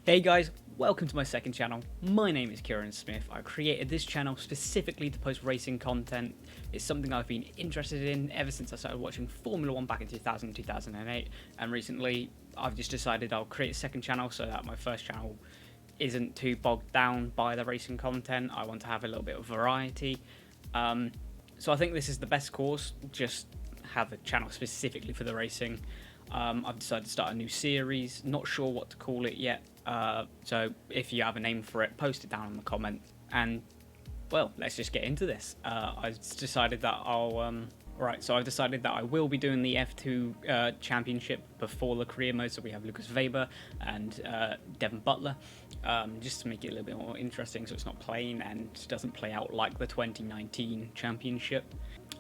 Hey guys, welcome to my second channel. My name is Kieran Smith. I created this channel specifically to post racing content. It's something I've been interested in ever since I started watching Formula 1 back in 2000, 2008, and recently I've just decided I'll create a second channel so that my first channel isn't too bogged down by the racing content. I want to have a little bit of variety. So I think this is the best course, just have a channel specifically for the racing. I've decided to start a new series, not sure what to call it yet, so if you have a name for it, post it down in the comments, and well, let's just get into this. I've decided that I've decided that I will be doing the F2 championship before the career mode, so we have Lucas Weber and Devon Butler, just to make it a little bit more interesting so it's not plain and doesn't play out like the 2019 championship.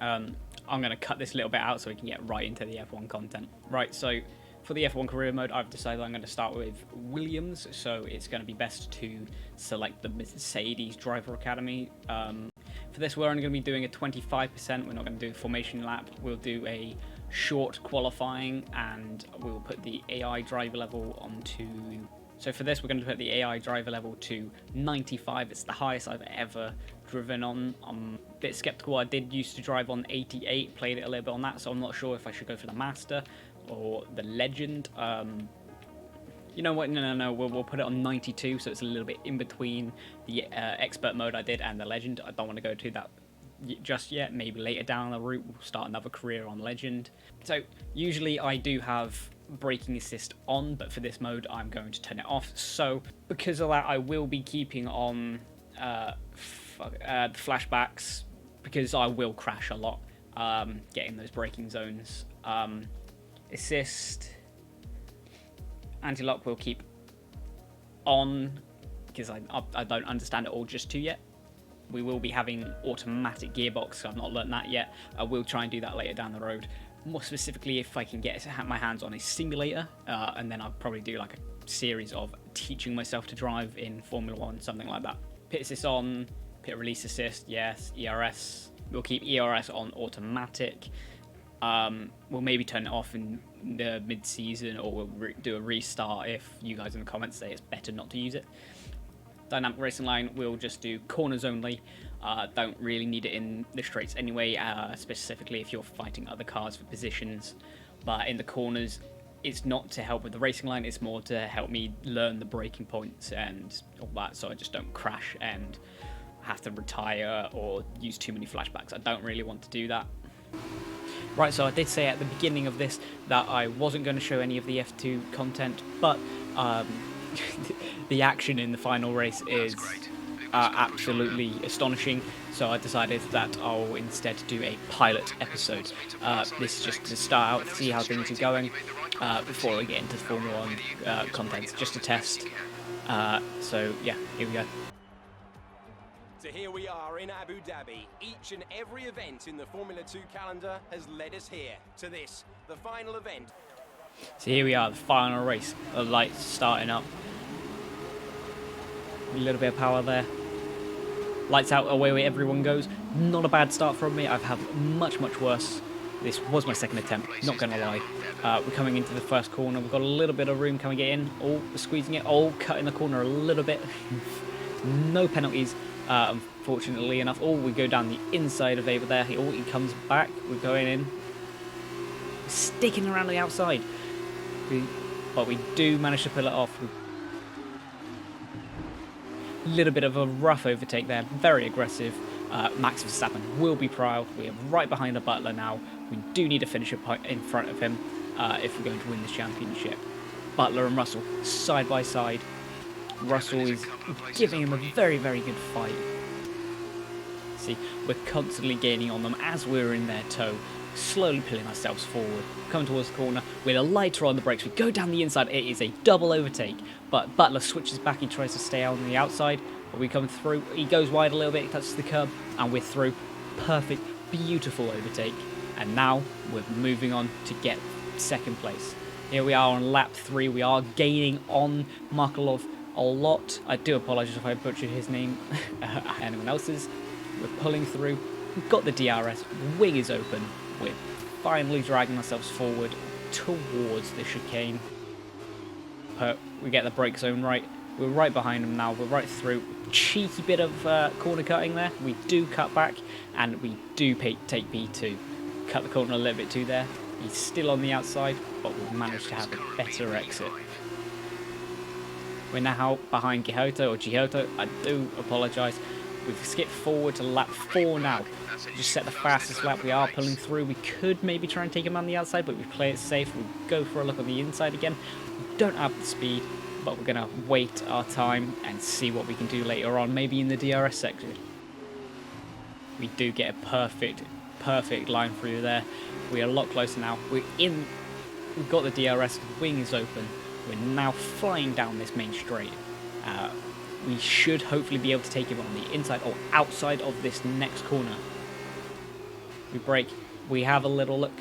I'm going to cut this little bit out so we can get right into the F1 content. Right, so for the F1 career mode, I've decided I'm going to start with Williams, so it's going to be best to select the Mercedes Driver Academy. For this, we're only going to be doing a 25%, we're not going to do a formation lap, we'll do a short qualifying, and we'll put the AI driver level onto... So for this, we're going to put the AI driver level to 95. It's the highest I've ever driven on. I'm a bit skeptical. I did used to drive on 88, played it a little bit on that, so I'm not sure if I should go for the Master or the Legend. You know what? No. We'll put it on 92, so it's a little bit in between the Expert mode I did and the Legend. I don't want to go to that just yet. Maybe later down the route, we'll start another career on Legend. So usually I do have braking assist on, but for this mode I'm going to turn it off. So because of that, I will be keeping on the flashbacks, because I will crash a lot getting those braking zones. Assist, anti-lock will keep on because I don't understand it all just yet. We will be having automatic gearbox, so I've not learned that yet. I will try and do that later down the road. More specifically, if I can get my hands on a simulator, and then I'll probably do like a series of teaching myself to drive in Formula 1, something like that. Pit assist on, pit release assist, yes, ERS. We'll keep ERS on automatic. We'll maybe turn it off in the mid-season, or we'll do a restart if you guys in the comments say it's better not to use it. Dynamic racing line, we'll just do corners only. Don't really need it in the straights anyway, specifically if you're fighting other cars for positions. But in the corners, it's not to help with the racing line, it's more to help me learn the braking points and all that, so I just don't crash and have to retire or use too many flashbacks. I don't really want to do that. Right, so I did say at the beginning of this that I wasn't going to show any of the F2 content, but the action in the final race is absolutely astonishing, so I decided that I'll instead do a pilot episode. This is just to start out, see how things are going before I get into Formula 1 content, just a test. So yeah, here we go. So here we are in Abu Dhabi. Each and every event in the Formula 2 calendar has led us here to this, the final event. So here we are, the final race. The lights starting up. A little bit of power there. Lights out, away everyone goes. Not a bad start from me. I've had much worse. This was my second attempt, not going to lie. We're coming into the first corner. We've got a little bit of room. Can we get in? Oh, we're squeezing it. Oh, cutting the corner a little bit. No penalties, unfortunately enough. Oh, we go down the inside of over there. Oh, he comes back. We're going in. Sticking around the outside. But we do manage to pull it off. A little bit of a rough overtake there, very aggressive. Max Verstappen will be proud. We are right behind the Butler now. We do need a finisher in front of him if we're going to win this championship. Butler and Russell side by side. Russell is giving him a very good fight. See, we're constantly gaining on them as we're in their tow, slowly pulling ourselves forward. Come towards the corner with a lighter on the brakes. We go down the inside. It is a double overtake, but Butler switches back. He tries to stay on the outside, but we come through. He goes wide a little bit, touches the curb, and we're through. Perfect, beautiful overtake. And now we're moving on to get second place. Here we are on lap 3. We are gaining on Markelov a lot. I do apologise if I butchered his name, anyone else's. We're pulling through. We've got the DRS. Wing is open. We're finally dragging ourselves forward towards the chicane. we get the brake zone right. We're right behind him now. We're right through. Cheeky bit of corner cutting there. We do cut back, and we do take P2. Cut the corner a little bit too there. He's still on the outside, but we've managed to have a better exit. We're now behind Giotto. I do apologise. We've skipped forward to lap 4 now. Just set the fastest lap. We are pulling through. We could maybe try and take him on the outside, but we play it safe. We'll go for a look on the inside again. We don't have the speed, but we're going to wait our time and see what we can do later on, maybe in the DRS section. We do get a perfect line through there. We are a lot closer now. We've got the DRS, the wing is open. We're now flying down this main straight. We should hopefully be able to take him on the inside or outside of this next corner. We brake, we have a little look,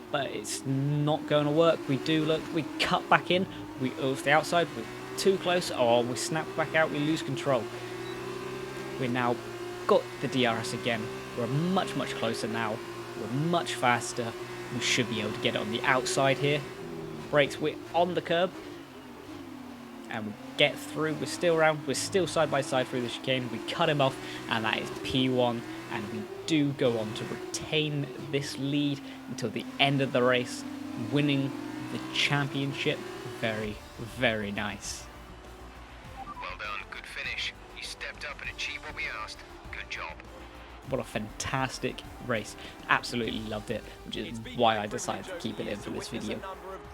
but it's not going to work. We do look, we cut back in, we off the outside, we're too close, or we snap back out, we lose control. We're now got the DRS again. We're much closer now. We're much faster. We should be able to get it on the outside here. Brakes, we're on the curb. And we get through, we're still around, we're still side by side through the chicane. We cut him off, and that is P1. And we do go on to retain this lead until the end of the race, winning the championship. Very nice. Well done, good finish. You stepped up and achieved what we asked. Good job. What a fantastic race. Absolutely loved it, which is why I decided to keep it in for this video.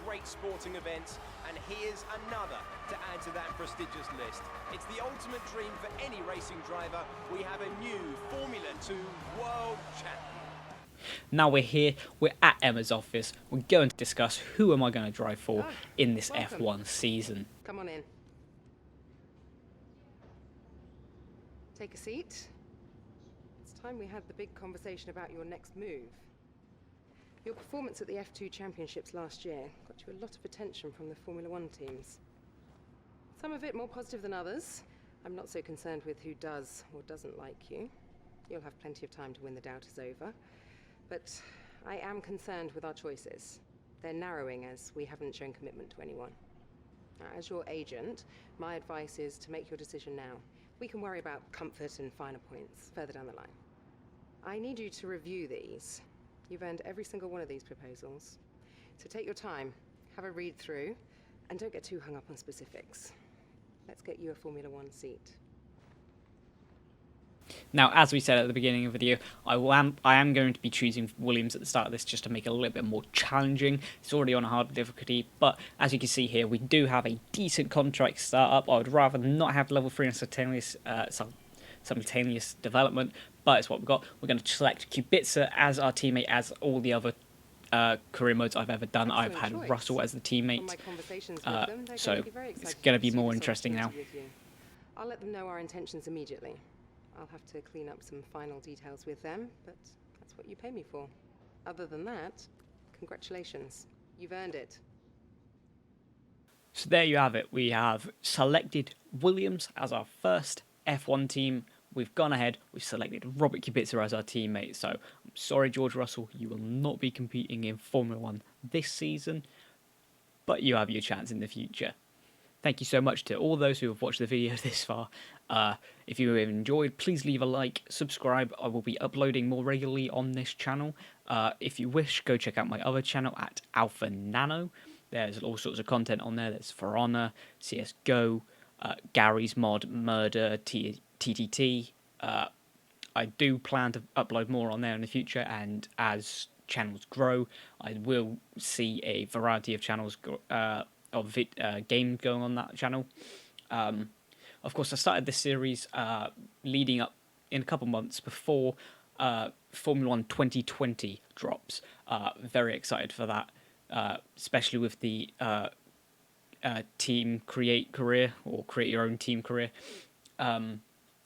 Great sporting events, and here's another to add to that prestigious list. It's the ultimate dream for any racing driver. We have a new Formula 2 world champion. Now we're here, we're at Emma's office. We're going to discuss who am I going to drive for in this F1 season. Come on in. Take a seat. It's time we had the big conversation about your next move. Your performance at the F2 Championships last year got you a lot of attention from the Formula 1 teams. Some of it more positive than others. I'm not so concerned with who does or doesn't like you. You'll have plenty of time to win the doubters over. But I am concerned with our choices. They're narrowing as we haven't shown commitment to anyone. Now, as your agent, my advice is to make your decision now. We can worry about comfort and finer points further down the line. I need you to review these. You've earned every single one of these proposals. So take your time, have a read through, and don't get too hung up on specifics. Let's get you a Formula 1 seat. Now, as we said at the beginning of the video, I am going to be choosing Williams at the start of this just to make it a little bit more challenging. It's already on a hard difficulty, but as you can see here, we do have a decent contract startup. I would rather not have level 3 and simultaneous development, but it's what we've got. We're going to select Kubica as our teammate, as all the other career modes I've ever done. I've had Russell as the teammate, so it's going to be more interesting now. I'll let them know our intentions immediately. I'll have to clean up some final details with them, but that's what you pay me for. Other than that, congratulations. You've earned it. So there you have it. We have selected Williams as our first F1 team. We've gone ahead, we've selected Robert Kubica as our teammate. So I'm sorry, George Russell, you will not be competing in Formula 1 this season, but you have your chance in the future. Thank you so much to all those who have watched the video this far. If you have enjoyed, please leave a like, subscribe. I will be uploading more regularly on this channel. If you wish, go check out my other channel at Alpha Nano. There's all sorts of content on there. There's For Honor, CSGO, Gary's Mod, Murder, TTT. I do plan to upload more on there in the future, and as channels grow, I will see a variety of channels games going on that channel. Of course, I started this series leading up in a couple months before Formula 1 2020 drops. Very excited for that, especially with the team create career, or create your own team career.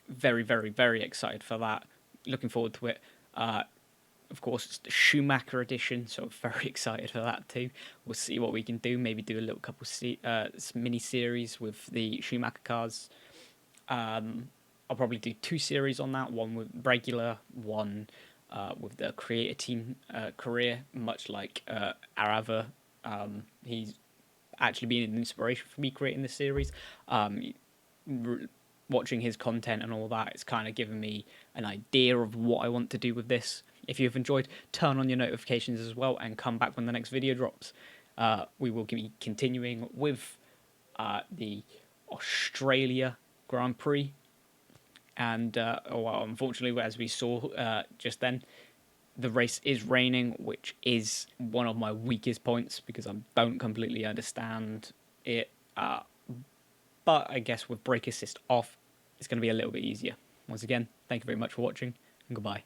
Very excited for that. Looking forward to it. Of course, it's the Schumacher edition, so I'm very excited for that too. We'll see what we can do. Maybe do a little couple mini series with the Schumacher cars. I'll probably do 2 series on that. One with regular, one with the creator team career, much like Arava. actually been an inspiration for me creating this series. Watching his content and all that, it's kind of given me an idea of what I want to do with this. If you've enjoyed, turn on your notifications as well and come back when the next video drops. We will be continuing with the Australia Grand Prix. And well, unfortunately, as we saw just then, the race is raining, which is one of my weakest points because I don't completely understand it. But I guess with brake assist off, it's going to be a little bit easier. Once again, thank you very much for watching, and goodbye.